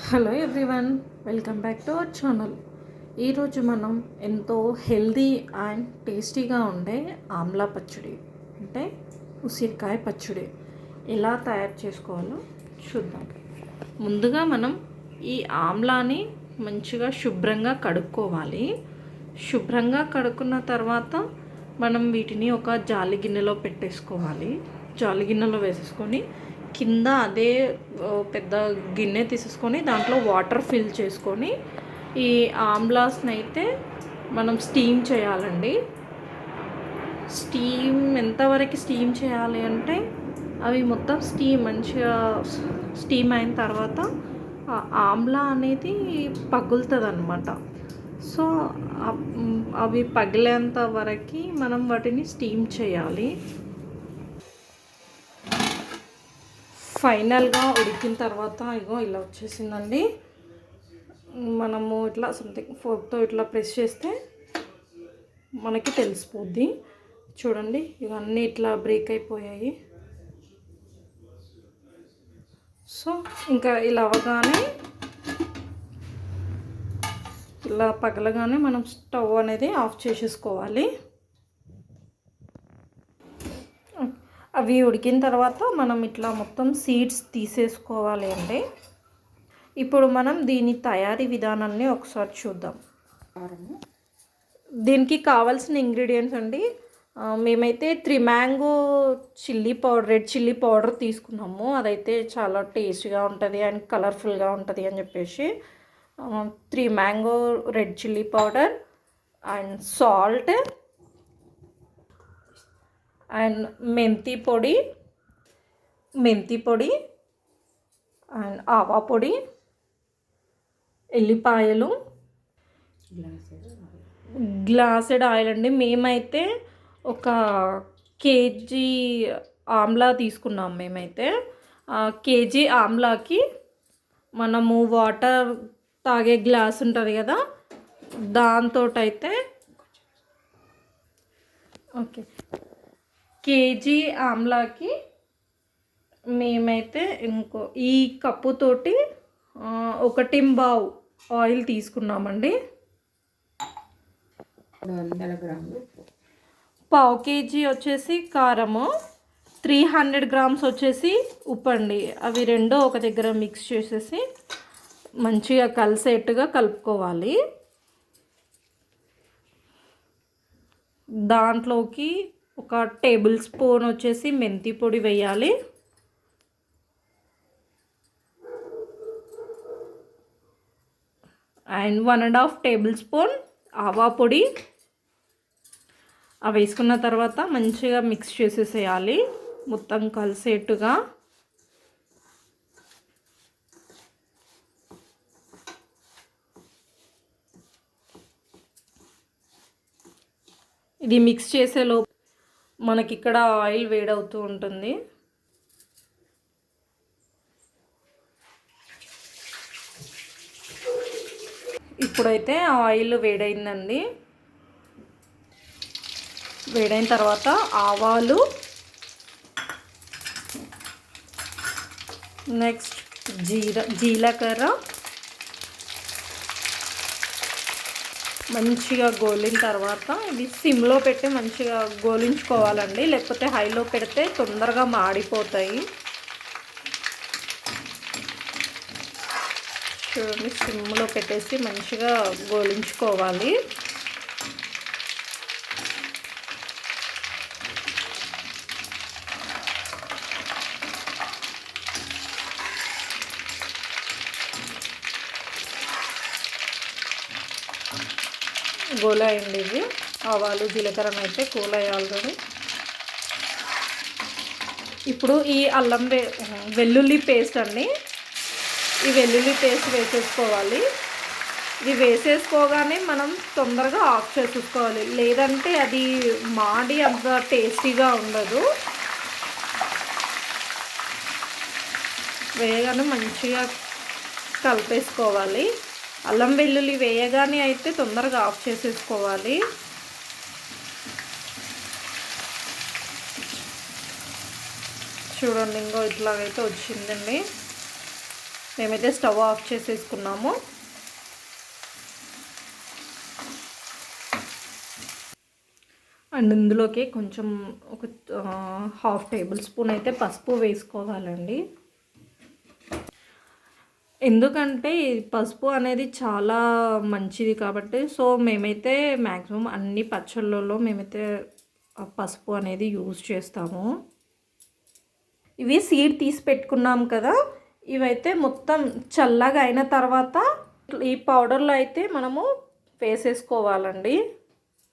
Hello everyone, welcome back to our channel. ఈరోజు మనం ఎంతో హెల్దీ అండ్ టేస్టీగా ఉండే ఆమ్లా పచ్చడి అంటే ఉసిరికాయ పచ్చడి ఎలా తయారు చేసుకోవాలో చూద్దాం. ముందుగా మనం ఈ ఆమ్లాని మంచిగా శుభ్రంగా కడుక్కోవాలి. శుభ్రంగా కడుక్కున్న తర్వాత మనం వీటిని ఒక జాలి గిన్నెలో పెట్టేసుకోవాలి. జాలి గిన్నెలో వేసేసుకొని కింద అదే పెద్ద గిన్నె తీసేసుకొని దాంట్లో వాటర్ ఫిల్ చేసుకొని ఈ ఆమ్లాస్ని అయితే మనం స్టీమ్ చేయాలండి. స్టీమ్ ఎంతవరకు స్టీమ్ చేయాలి అంటే అవి మొత్తం మంచిగా స్టీమ్ అయిన తర్వాత ఆమ్లా అనేది పగులుతుంది అన్నమాట. సో అవి పగిలేంత వరకు మనం వాటిని స్టీమ్ చేయాలి. ఫైనల్గా ఉడికిన తర్వాత ఇగో ఇలా వచ్చేసిందండి. మనము ఇట్లా సంథింగ్ ఫోర్క్తో ఇట్లా ప్రెస్ చేస్తే మనకి తెలిసిపోద్ది. చూడండి, ఇవన్నీ ఇట్లా బ్రేక్ అయిపోయాయి. సో ఇంకా ఇలా అవ్వగానే ఇలా పగలగానే మనం స్టవ్ అనేది ఆఫ్ చేసేసుకోవాలి. అవి ఉడికిన తర్వాత మనం ఇట్లా మొత్తం సీడ్స్ తీసేసుకోవాలి అండి. ఇప్పుడు మనం దీని తయారీ విధానాన్ని ఒకసారి చూద్దాం. దీనికి కావాల్సిన ఇంగ్రీడియంట్స్ అండి, మేమైతే 3 మ్యాంగో రెడ్ చిల్లీ పౌడర్ తీసుకున్నాము. అదైతే చాలా టేస్టీగా ఉంటుంది అండ్ కలర్ఫుల్గా ఉంటుంది అని చెప్పేసి 3 mango red chilli powder and salt and మెంతి పొడి అండ్ ఆవా పొడి, ఎల్లిపాయలు, గ్లాసెడ్ ఆయిల్ అండి. మేమైతే ఒక కేజీ ఆమ్లా తీసుకున్నాం. మేమైతే కేజీ ఆమ్లాకి మనము వాటర్ తాగే గ్లాస్ ఉంటుంది కదా, దాంతో అయితే ఓకే కేజీ ఆమ్లాకి మేమైతే ఈ కప్పుతోటి 1.5 ఆయిల్ తీసుకున్నామండి. 100 గ్రాములు. 1/2 కేజీ వచ్చేసి కారము, 300 గ్రామ్స్ వచ్చేసి ఉప్పు అండి. అవి రెండో ఒక దగ్గర మిక్స్ చేసేసి మంచిగా కలిసేట్టుగా కలుపుకోవాలి. దాంట్లోకి ఒక టేబుల్ స్పూన్ వచ్చేసి మెంతి పొడి వేయాలి. అండ్ 1.5 టేబుల్ స్పూన్ ఆవా పొడి. అవి వేసుకున్న తర్వాత మంచిగా మిక్స్ చేసేసేయాలి మొత్తం కలిసేట్టుగా. ఇది మిక్స్ చేసేలోపు మనకి ఇక్కడ ఆయిల్ వేడవుతూ ఉంటుంది. ఇప్పుడైతే ఆయిల్ వేడైందండి. వేడైన తర్వాత ఆవాలు, నెక్స్ట్ జీలకర్ర మంచిగా గోలిన తర్వాత ఇది సిమ్లో పెట్టి మంచిగా గోలించుకోవాలండి, లేకపోతే హైలో పెడితే తొందరగా మాడిపోతాయి. చూడండి, సిమ్లో పెట్టేసి మంచిగా గోలించుకోవాలి. గోలాయండి ఇవి ఆవాలు జీలకర్ర అయితే గోలాయి ఆల్రెడీ. ఇప్పుడు ఈ వెల్లుల్లి పేస్ట్ అండి, ఈ వెల్లుల్లి పేస్ట్ వేసేసుకోవాలి. ఇది వేసేసుకోగానే మనం తొందరగా ఆఫ్ చేసేసుకోవాలి, లేదంటే అది మాడి అంత టేస్టీగా ఉండదు. వేయగానే మంచిగా కలిపేసుకోవాలి. అల్లం వెల్లుల్లి వేయగానే అయితే తొందరగా ఆఫ్ చేసేసుకోవాలి. చూడండి, ఇంకో ఇట్లాగైతే వచ్చిందండి. మేమైతే స్టవ్ ఆఫ్ చేసేసుకున్నాము. అండ్ ఇందులోకి కొంచెం ఒక 1/2 టేబుల్ స్పూన్ అయితే పసుపు వేసుకోవాలండి. ఎందుకంటే పసుపు అనేది చాలా మంచిది కాబట్టి, సో మేమైతే మ్యాక్సిమం అన్ని పచ్చళ్ళలో మేమైతే పసుపు అనేది యూజ్ చేస్తాము. ఇవి సీడ్ తీసి పెట్టుకున్నాం కదా, ఇవైతే మొత్తం చల్లగా అయిన తర్వాత ఈ పౌడర్లో అయితే మనము వేసేసుకోవాలండి.